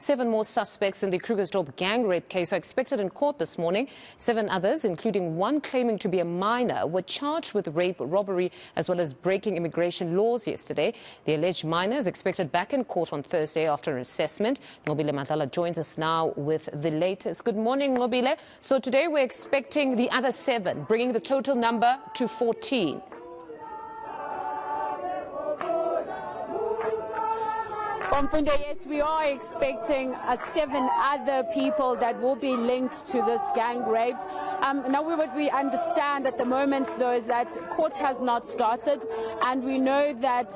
7 more suspects in the Krugersdorp Gang Rape case are expected in court this morning. 7 others, including one claiming to be a minor, were charged with rape, robbery, as well as breaking immigration laws yesterday. The alleged minor is expected back in court on Thursday after an assessment. Nqobile Madlala joins us now with the latest. Good morning, Nqobile. So today we're expecting the other 7, bringing the total number to 14. Yes, we are expecting 7 other people that will be linked to this gang rape. Now, what we understand at the moment, though, is that court has not started, and we know that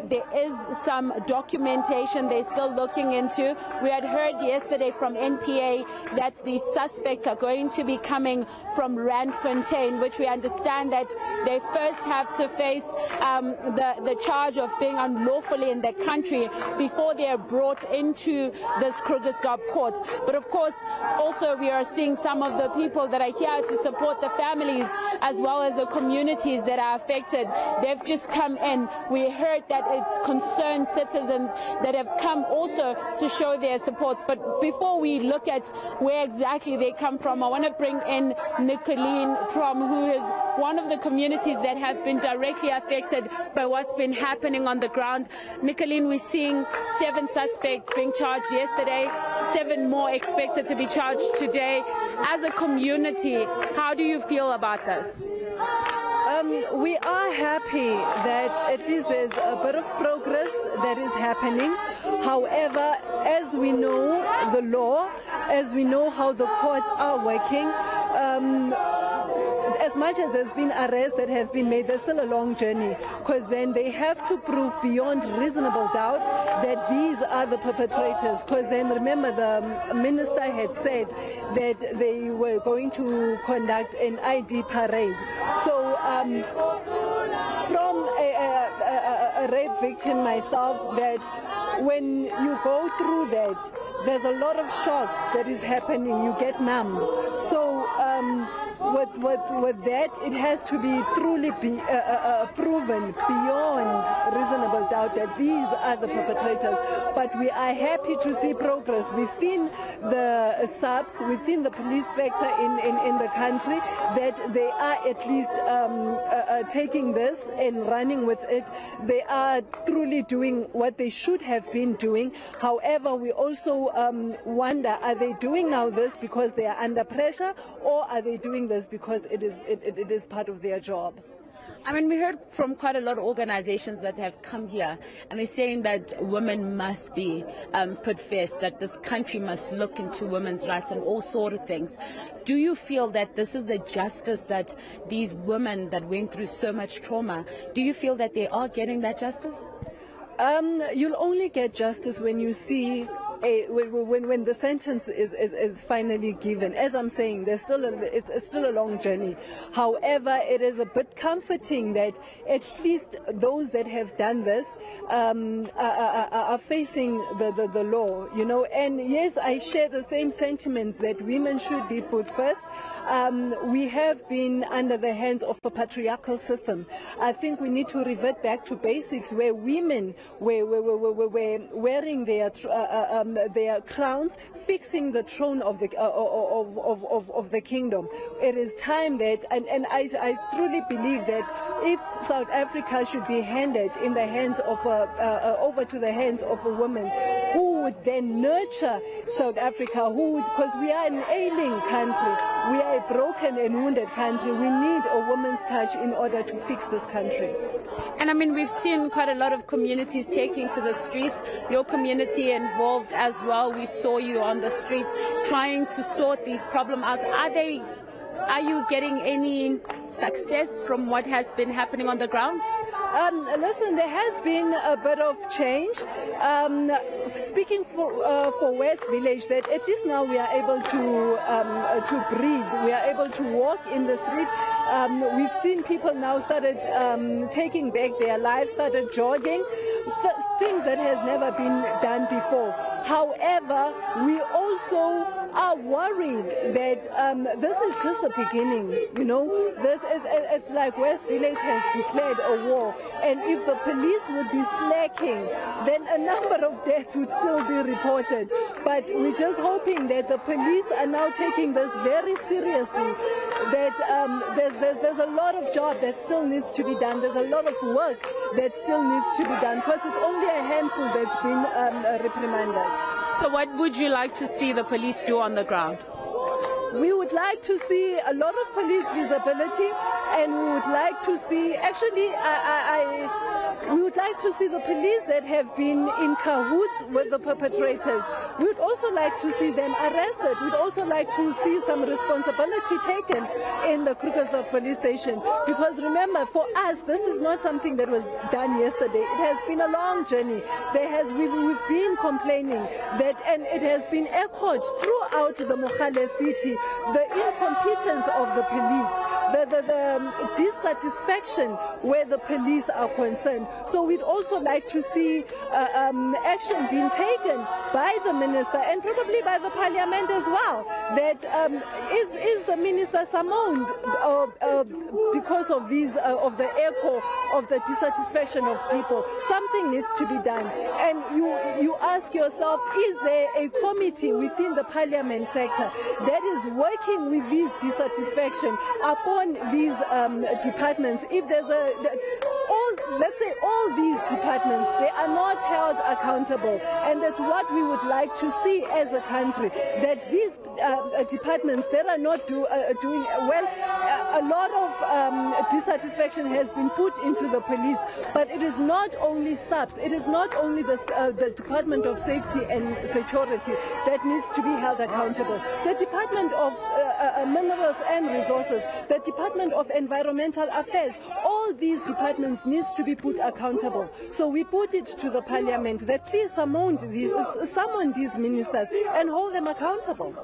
there is some documentation they're still looking into. We had heard yesterday from NPA that the suspects are going to be coming from Randfontein, which we understand that they first have to face the charge of being unlawfully in the country before they are brought into this Krugersdorp court. But of course, also we are seeing some of the people that are here to support the families as well as the communities that are affected. They've just come in. We heard that it's concerned citizens that have come also to show their support. But before we look at where exactly they come from, I want to bring in Nqobile Madlala, who is one of the communities that have been directly affected by what's been happening on the ground. Nqobile, we're seeing 7 suspects being charged yesterday, 7 more expected to be charged today. As a community, how do you feel about this? We are happy that at least there's a bit of progress that is happening. However, as we know the law, as we know how the courts are working, as much as there's been arrests that have been made, there's still a long journey, because then they have to prove beyond reasonable doubt that these are the perpetrators. Because then, remember, the minister had said that they were going to conduct an ID parade. So from a rape victim myself, that when you go through that, there's a lot of shock that is happening. You get numb. So with that, it has to be truly proven beyond reasonable doubt that these are the perpetrators. But we are happy to see progress within the subs, within the police sector in the country, that they are at least taking this and running with it. They are truly doing what they should have been doing. However, we also wonder, are they doing now this because they are under pressure, or are they doing this because it is part of their job? I mean, we heard from quite a lot of organizations that have come here, and they're saying that women must be put first, that this country must look into women's rights and all sort of things. Do you feel that this is the justice that these women that went through so much trauma, do you feel that they are getting that justice? You'll only get justice when you see when the sentence is finally given. As I'm saying, it's still a long journey. However, it is a bit comforting that at least those that have done this are facing the law, you know. And yes, I share the same sentiments that women should be put first. We have been under the hands of a patriarchal system. I think we need to revert back to basics, where women were wearing their crowns, fixing the throne of the kingdom. It is time that, and I truly believe that if South Africa should be handed in the hands of over to the hands of a woman who would then nurture South Africa, because we are an ailing country, we are a broken and wounded country. We need a woman's touch in order to fix this country. And I mean, we've seen quite a lot of communities taking to the streets, your community involved as well. We saw you on the streets trying to sort these problems out. Are you getting any success from what has been happening on the ground? Listen, there has been a bit of change. Speaking for West Village, that at least now we are able to breathe. We are able to walk in the street. We've seen people now started taking back their lives, started jogging, things that has never been done before. However, we also are worried that this is just the beginning. You know, it's like West Village has declared a war, and if the police would be slacking, then a number of deaths would still be reported. But we're just hoping that the police are now taking this very seriously, that there's a lot of job that still needs to be done. There's a lot of work that still needs to be done, because it's only a handful that's been reprimanded. So what would you like to see the police do on the ground? We would like to see a lot of police visibility, and we would like to see, actually, we would like to see the police that have been in cahoots with the perpetrators. We would also like to see them arrested. We'd also like to see some responsibility taken in the Krugersdorp police station. Because remember, for us, this is not something that was done yesterday. It has been a long journey. We've been complaining that, and it has been echoed throughout the Mogale city, the incompetence of the police, the dissatisfaction where the police are concerned. So we'd also like to see action being taken by the minister and probably by the parliament as well. That is the minister summoned because of these of the echo of the dissatisfaction of people. Something needs to be done, and you ask yourself, is there a committee within the parliament sector that is working with these dissatisfaction upon these departments? If there's let's say all these departments, they are not held accountable, and that's what we would like to see as a country, that these departments that are not doing well. A lot of dissatisfaction has been put into the police, but it is not only SAPS, it is not only the Department of Safety and Security that needs to be held accountable. The Department of Minerals and Resources, the Department of Environmental Affairs, all these departments needs to be put accountable. So we put it to the parliament that please summon these ministers and hold them accountable.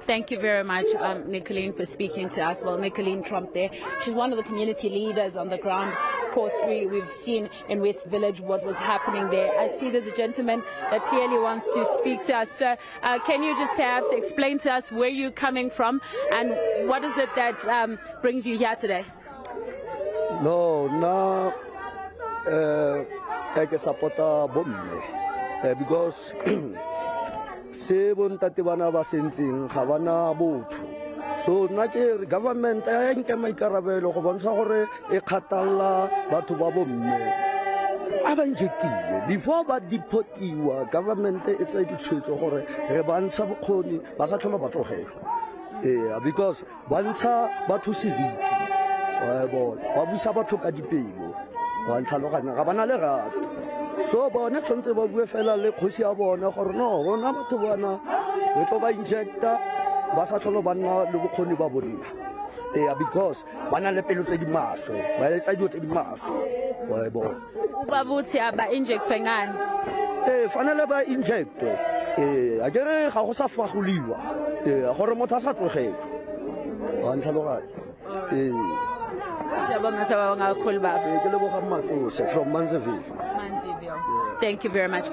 Thank you very much, Nicoline, for speaking to us. Well, Nicoline Trump there, she's one of the community leaders on the ground. Of course, we've seen in West Village what was happening there. I see there's a gentleman that clearly wants to speak to us. Sir, can you just perhaps explain to us where you're coming from and what is it that brings you here today? No, I just support bomme because se bontate bana ba sentseng ga bana botho. So nna ke government a nke maikarabelo go bontsha gore e kgatalla batho ba bomme a ba injectile before ba deportiwa. Government e tsa ditshwetso gore re bantsha bokgoni ba sa tlhola ba tlogela because bantsha batho seriti ba busa batho ka dipelo wa ntlhaloganya ga bana le gato. So bone tshwantse ba bue fela le kgosi ya bona gore no bona batho bona re tlo ba injecta ba sa tlholo ba nna le bokgoni ba bona because ba na le pelo tse di maswe ba etsa dilo tse di maswe wa bona ba botse ba injectwe ngani fanele ba injectwe a kere ga go sa fagoliwa gore motho a sa tlogela wa ntlhaloganya from Manziville. Thank you very much.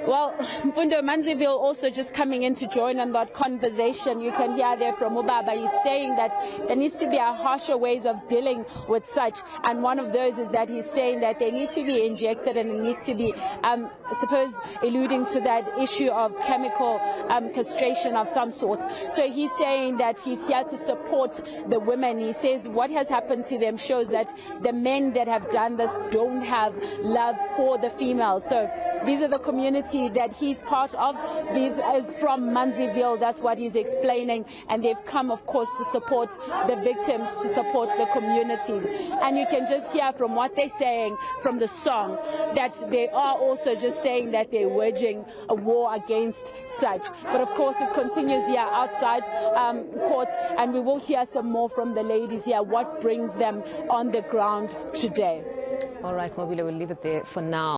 Well, Mfundo Manziville also just coming in to join on that conversation. You can hear there from Ubaba. He's saying that there needs to be a harsher ways of dealing with such. And one of those is that he's saying that they need to be injected and it needs to be, suppose, alluding to that issue of chemical castration of some sort. So he's saying that he's here to support the women. He says what has happened to them shows that the men that have done this don't have love for the females. So these are the community that he's part of. This is from Manziville. That's what he's explaining. And they've come, of course, to support the victims, to support the communities. And you can just hear from what they're saying from the song that they are also just saying that they're waging a war against such. But of course, it continues here outside court, and we will hear some more from the ladies here, what brings them on the ground today. All right, Nqobile, we'll leave it there for now.